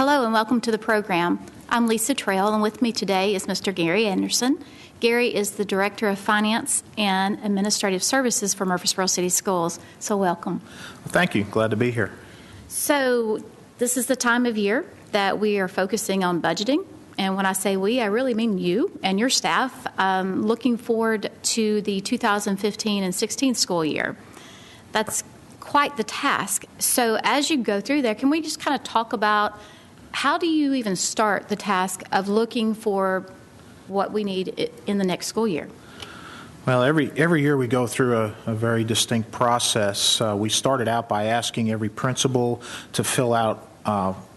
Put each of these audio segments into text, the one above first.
Hello and welcome to the program. I'm Lisa Trail, and with me today is Mr. Gary Anderson. Gary is the Director of Finance and Administrative Services for Murfreesboro City Schools. So welcome. Well, thank you. Glad to be here. So this is the time of year that we are focusing on budgeting. And when I say we, I really mean you and your staff, looking forward to the 2015 and 16 school year. That's quite the task. So as you go through there, can we just kind of talk about how do you even start the task of looking for what we need in the next school year? Well, every year we go through a very distinct process. We started out by asking every principal to fill out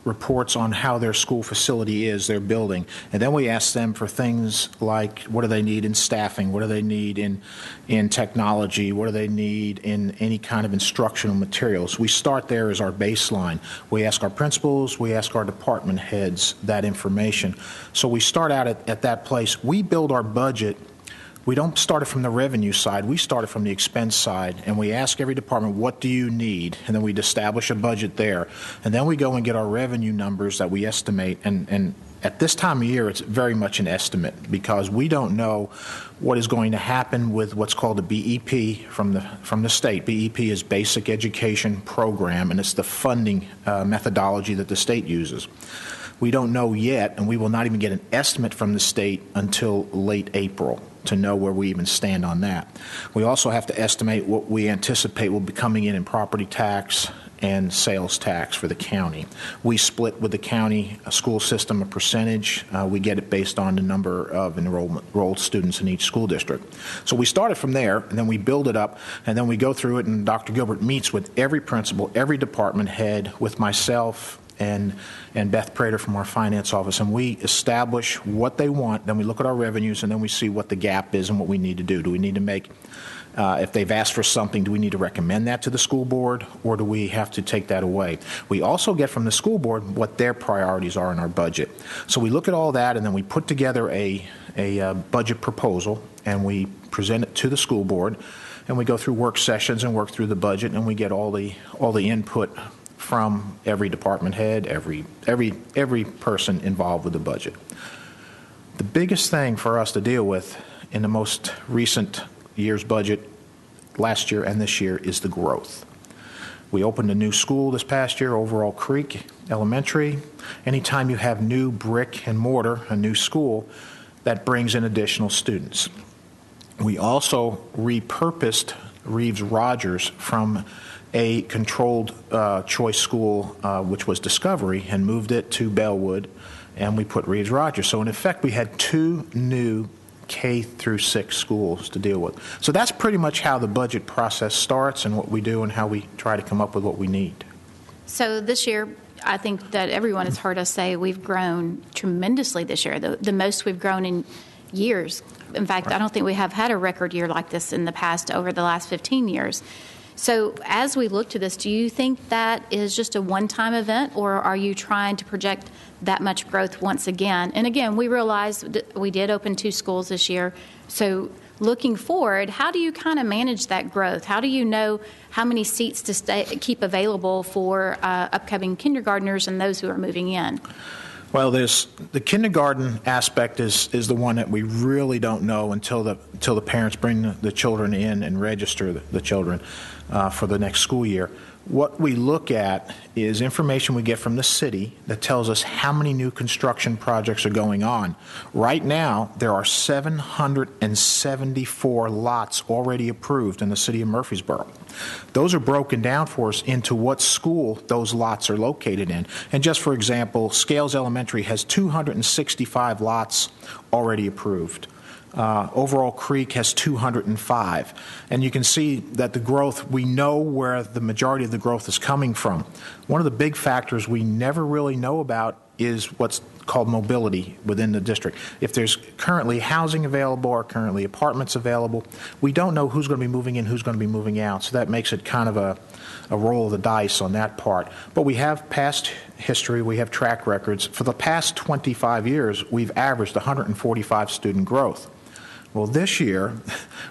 reports on how their school facility is, their building. And then we ask them for things like, what do they need in staffing? What do they need in technology? What do they need in any kind of instructional materials? We start there as our baseline. We ask our principals, we ask our department heads that information. So we start out at that place. We build our budget. We don't start it from the revenue side. We start it from the expense side, and we ask every department, what do you need? And then we'd establish a budget there. And then we go and get our revenue numbers that we estimate. And at this time of year, it's very much an estimate because we don't know what is going to happen with what's called a BEP from the state. BEP is Basic Education Program, and it's the funding methodology that the state uses. We don't know yet, and we will not even get an estimate from the state until late April to know where we even stand on that. We also have to estimate what we anticipate will be coming in property tax and sales tax for the county. We split with the county school system a percentage. We get it based on the number of enrolled students in each school district. So we started from there, and then we build it up, and then we go through it, and Dr. Gilbert meets with every principal, every department head, with myself, and Beth Prater from our finance office, and we establish what they want. Then we look at our revenues, and then we see what the gap is and what we need to do. Do we need to make, if they've asked for something, do we need to recommend that to the school board, or do we have to take that away? We also get from the school board what their priorities are in our budget. So we look at all that, and then we put together a budget proposal, and we present it to the school board, and we go through work sessions and work through the budget, and we get all the input from every department head, every person involved with the budget. The biggest thing for us to deal with in the most recent year's budget, last year and this year, is the growth. We opened a new school this past year, Overall Creek Elementary. Anytime you have new brick and mortar, a new school, that brings in additional students. We also repurposed Reeves-Rogers from a controlled choice school, which was Discovery, and moved it to Bellwood, and we put Reeves-Rogers. So in effect, we had two new K through 6 schools to deal with. So that's pretty much how the budget process starts and what we do and how we try to come up with what we need. So this year, I think that everyone has heard us say we've grown tremendously this year, the most we've grown in years. In fact, I don't think we have had a record year like this in the past over the last 15 years. So as we look to this, do you think that is just a one-time event, or are you trying to project that much growth once again? And again, we realize we did open 2 schools this year. So looking forward, how do you kind of manage that growth? How do you know how many seats to keep available for upcoming kindergartners and those who are moving in? Well, the kindergarten aspect is the one that we really don't know until the parents bring the children in and register the children for the next school year. What we look at is information we get from the city that tells us how many new construction projects are going on. Right now, there are 774 lots already approved in the city of Murfreesboro. Those are broken down for us into what school those lots are located in. And just for example, Scales Elementary has 265 lots already approved. Overall Creek has 205. And you can see that the growth, we know where the majority of the growth is coming from. One of the big factors we never really know about is what's called mobility within the district. If there's currently housing available or currently apartments available, we don't know who's going to be moving in, who's going to be moving out. So that makes it kind of a roll of the dice on that part. But we have past history, we have track records. For the past 25 years, we've averaged 145 student growth. Well, this year,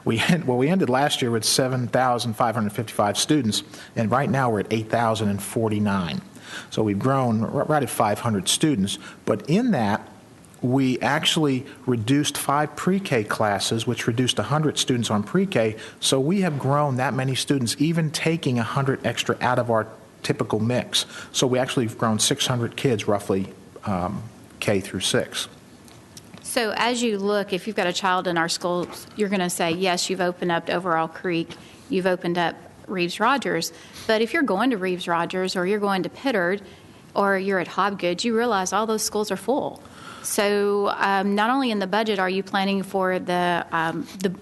we ended last year with 7,555 students, and right now we're at 8,049. So we've grown right at 500 students, but in that, we actually reduced 5 pre-K classes, which reduced 100 students on pre-K, so we have grown that many students, even taking 100 extra out of our typical mix. So we actually have grown 600 kids, roughly, K through 6. So as you look, if you've got a child in our schools, you're going to say, yes, you've opened up Overall Creek, you've opened up Reeves-Rogers, but if you're going to Reeves-Rogers or you're going to Pittard or you're at Hobgood, you realize all those schools are full. So not only in the budget are you planning for the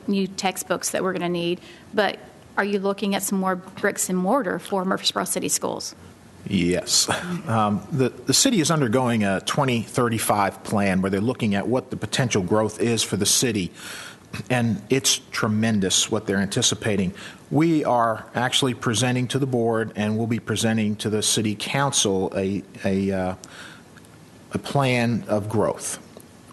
new textbooks that we're going to need, but are you looking at some more bricks and mortar for Murfreesboro City Schools? Yes. The city is undergoing a 2035 plan where they're looking at what the potential growth is for the city, and it's tremendous what they're anticipating. We are actually presenting to the board, and we'll be presenting to the city council a plan of growth.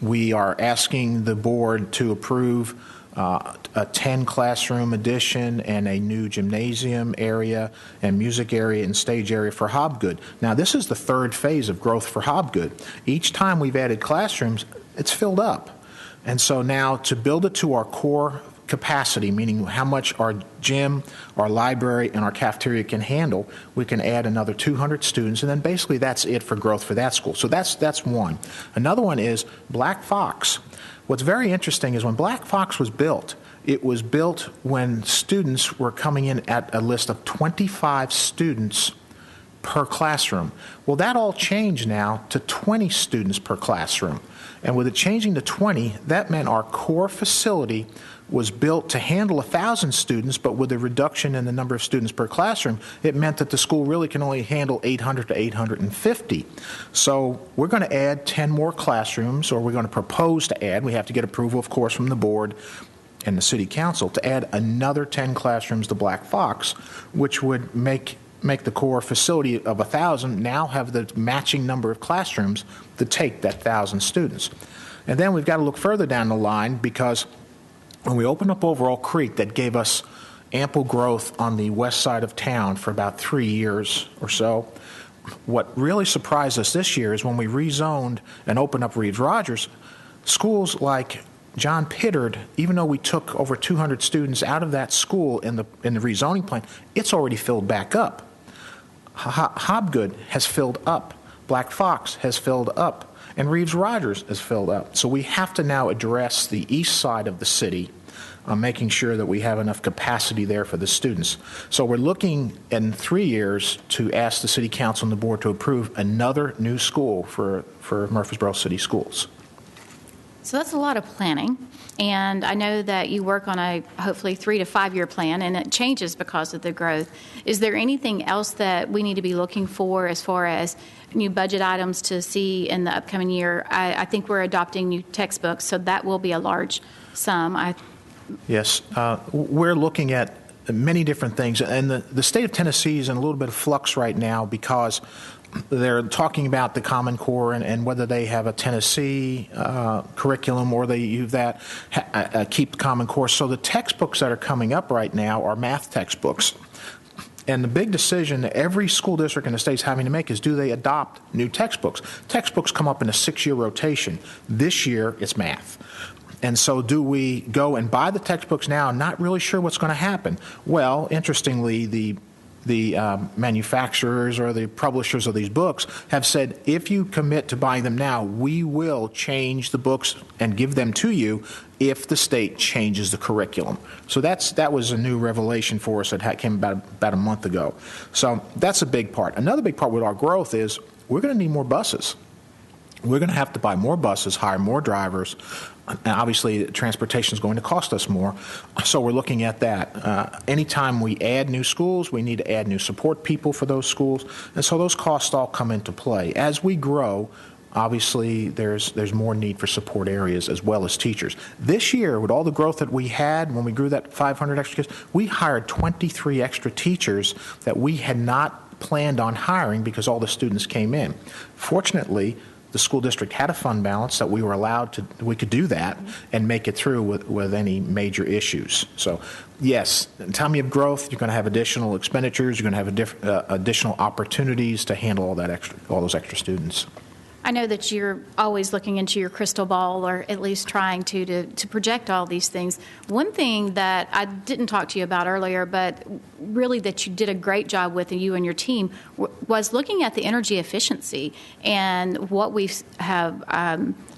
We are asking the board to approve a 10 classroom addition and a new gymnasium area and music area and stage area for Hobgood. Now, this is the third phase of growth for Hobgood. Each time we've added classrooms, it's filled up. And so now to build it to our core capacity, meaning how much our gym, our library, and our cafeteria can handle, we can add another 200 students, and then basically that's it for growth for that school. So that's one. Another one is Black Fox. What's very interesting is when Black Fox was built, it was built when students were coming in at a list of 25 students per classroom. Well, that all changed now to 20 students per classroom. And with it changing to 20, that meant our core facility was built to handle 1,000 students, but with a reduction in the number of students per classroom, it meant that the school really can only handle 800 to 850. So we're going to add 10 more classrooms, or we're going to propose to add, we have to get approval, of course, from the board and the city council, to add another 10 classrooms to Black Fox, which would make the core facility of 1,000 now have the matching number of classrooms to take that 1,000 students. And then we've got to look further down the line, because when we opened up Overall Creek, that gave us ample growth on the west side of town for about 3 years or so. What really surprised us this year is when we rezoned and opened up Reeves-Rogers, schools like John Pittard, even though we took over 200 students out of that school in the rezoning plan, it's already filled back up. Hobgood has filled up. Black Fox has filled up. And Reeves-Rogers is filled up. So we have to now address the east side of the city, making sure that we have enough capacity there for the students. So we're looking in 3 years to ask the city council and the board to approve another new school for Murfreesboro City Schools. So that's a lot of planning, and I know that you work on a hopefully 3 to 5 year plan, and it changes because of the growth. Is there anything else that we need to be looking for as far as new budget items to see in the upcoming year? I think we're adopting new textbooks, so that will be a large sum. Yes, we're looking at many different things, and the state of Tennessee is in a little bit of flux right now because they're talking about the Common Core and whether they have a Tennessee curriculum or they use that, keep the Common Core. So the textbooks that are coming up right now are math textbooks. And the big decision that every school district in the state is having to make is, do they adopt new textbooks? Textbooks come up in a 6-year rotation. This year, it's math. And so do we go and buy the textbooks now, not really sure what's going to happen? Well, interestingly, the manufacturers or the publishers of these books have said, if you commit to buying them now, we will change the books and give them to you if the state changes the curriculum. So that was a new revelation for us that came about a month ago. So that's a big part. Another big part with our growth is we're going to need more buses. We're going to have to buy more buses, hire more drivers, and obviously transportation is going to cost us more, so we're looking at that. Anytime we add new schools, we need to add new support people for those schools, and so those costs all come into play. As we grow, obviously there's more need for support areas as well as teachers. This year, with all the growth that we had when we grew that 500 extra kids, we hired 23 extra teachers that we had not planned on hiring because all the students came in. Fortunately, the school district had a fund balance, that we were allowed to, we could do that and make it through with any major issues. So, yes, in time you have growth, you're going to have additional expenditures, you're going to have additional opportunities to handle all those extra students. I know that you're always looking into your crystal ball, or at least trying to project all these things. One thing that I didn't talk to you about earlier, but really that you did a great job with, and you and your team, was looking at the energy efficiency and what we have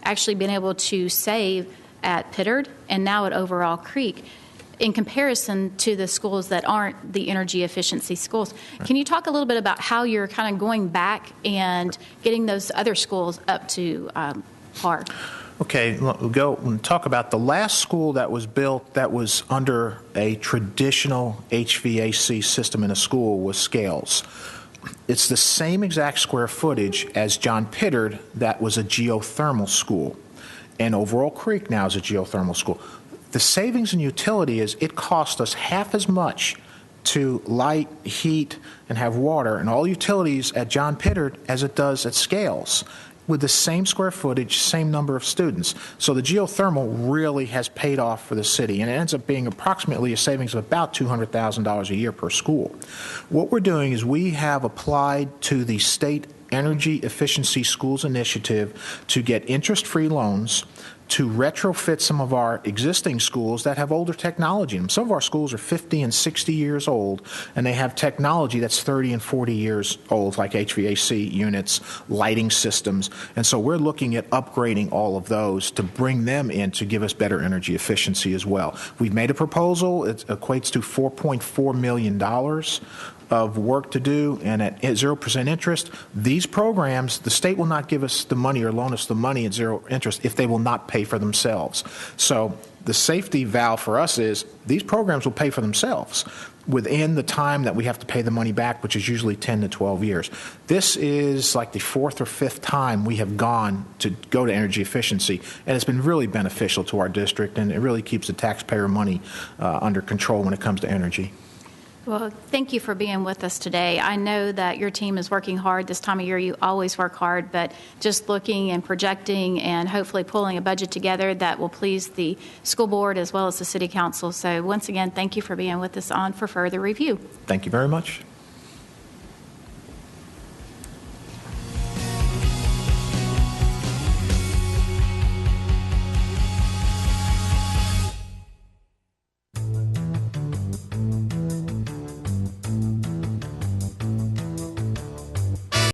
actually been able to save at Pittard and now at Overall Creek, in comparison to the schools that aren't the energy efficiency schools. Can you talk a little bit about how you're kind of going back and getting those other schools up to par? Okay, we'll go and talk about the last school that was built that was under a traditional HVAC system in a school was Scales. It's the same exact square footage as John Pittard, that was a geothermal school. And Overall Creek now is a geothermal school. The savings in utility is it cost us half as much to light, heat, and have water and all utilities at John Pittard as it does at Scales, with the same square footage, same number of students. So the geothermal really has paid off for the city, and it ends up being approximately a savings of about $200,000 a year per school. What we're doing is we have applied to the State Energy Efficiency Schools Initiative to get interest-free loans to retrofit some of our existing schools that have older technology in them. Some of our schools are 50 and 60 years old, and they have technology that's 30 and 40 years old, like HVAC units, lighting systems. And so we're looking at upgrading all of those to bring them in to give us better energy efficiency as well. We've made a proposal. It equates to $4.4 million of work to do, and at 0% interest. These programs, the state will not give us the money or loan us the money at 0 interest if they will not pay for themselves. So the safety valve for us is these programs will pay for themselves within the time that we have to pay the money back, which is usually 10 to 12 years. This is like the fourth or fifth time we have gone to go to energy efficiency, and it's been really beneficial to our district, and it really keeps the taxpayer money under control when it comes to energy. Well, thank you for being with us today. I know that your team is working hard this time of year. You always work hard, but just looking and projecting and hopefully pulling a budget together that will please the school board as well as the city council. So once again, thank you for being with us on For Further Review. Thank you very much.